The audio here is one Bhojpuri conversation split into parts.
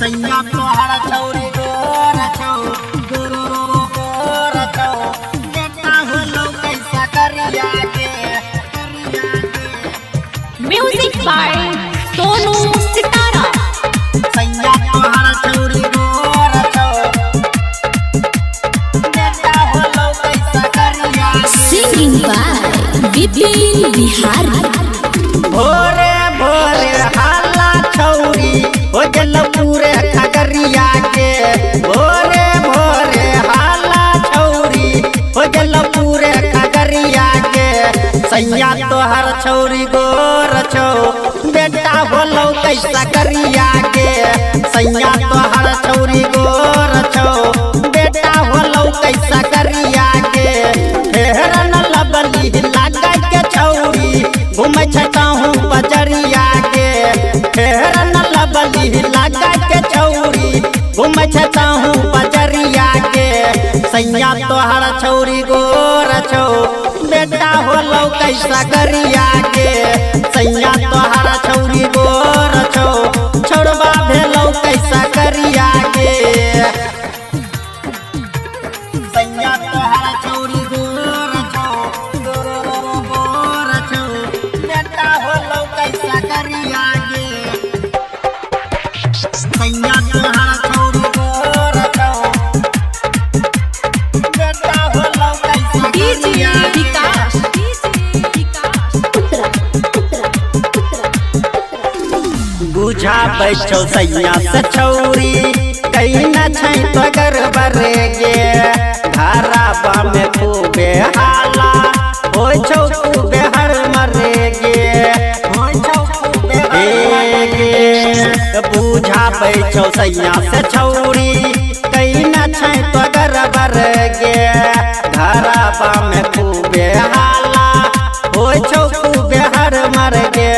सैया तोहर छौरी गोर छौ गोर छौ बेटा होलो कैसा करिया के म्यूजिक बाय सोनू सितारा। सैया तोहर छौरी गोर छौ बेटा होलो कैसा करिया के सिंगिंग बाय विपिन बिहारी। भोरे भोरे हाला छौरी हो गल पूरे खगरिया के भोरे भोरे हाला छौरी हो गल पूरे खगरिया के सैया तोहर छौरी गोर छौ बेटा होलो कैसा करिया के सैया तोहर छौरी गोर छौ बेटा होलो कैसा करिया के हेरन लबली लागा के छौरी घूमै छताहूँ बजरिया के हेरन लबली लागा के छौरी घूमै छताहूँ बजरिया के सैया तोहर छौरी गोर छौ बेटा होलो कैसा करिया के सैया तोहर छौरी गोर छौ छोड़वा भेलो कैसा करिया के सैया तोहर छौरी गोर छौ गोर छौ बेटा होलो कैसा करिया के सैया तोहर छौरी गोर छौ बेटा होलो कैसा करिया विकास बुझा बैठो सैया से छौरी कहीं न छै तो गड़बड़े गे धाराबा में खूबे हाला हो छौ खूबे हर मरे गे हो छौ खूबे गे बुझा बैठो सैया से छौरी कहीं न छै तो गड़बड़े गे धाराबा में खूबे हाला हो छौ खूबे हर मर गे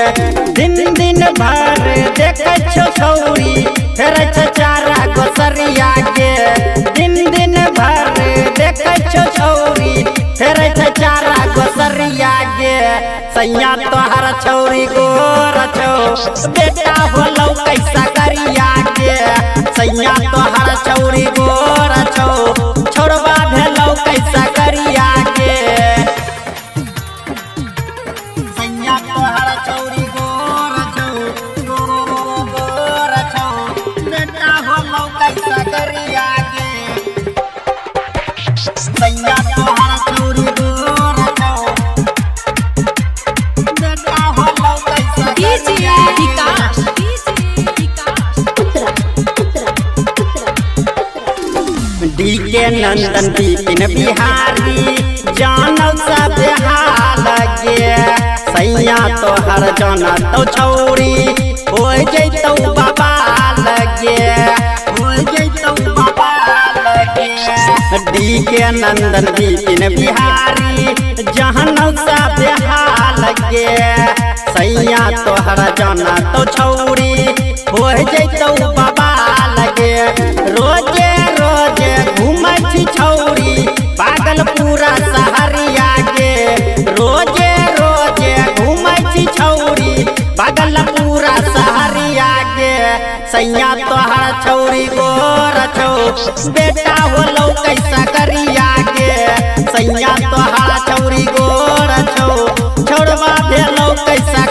दिन दिन भर देखे छौ छौरी फेर चारा गोसरिया के दिन दिन भर देखे छौ छौरी फेर चारा गोसरिया के सैया तोहर छौरी गोर छौ बेटा होलो कैसा करिया के सैया तोहर छौरी गोर छौ छोड़वा भेलो कैसा करिया के सैया तोहर छौरी गोर छौ गोर छौ बेटा होलो कैसा करिया के सैया तोहर छौरी गोर छौ बेटा होलो कैसा करिया विकास डी के नंदन विपिन बिहारी जानल सब हाल गे सैया तोहर जाना तो छौरी हो जैतौ बाबा लगे हो जैतौ बाबा लगे डी के नंदन विपिन बिहारी जानल सब हाल गे सैया तोहर जाना तो छौरी हो जैतौ बाबा लगे रोजे रोजे घूमै छी छौरी पागल पूरा सहरिया के रोजे रोजे घूमै छी छौरी पागल पूरा सहरिया के सैया तोहर छौरी गोर छौ बेटा होलो कैसा करिया के सैया तोहर छौरी गोर छौ छोड़वा भेलो कैसा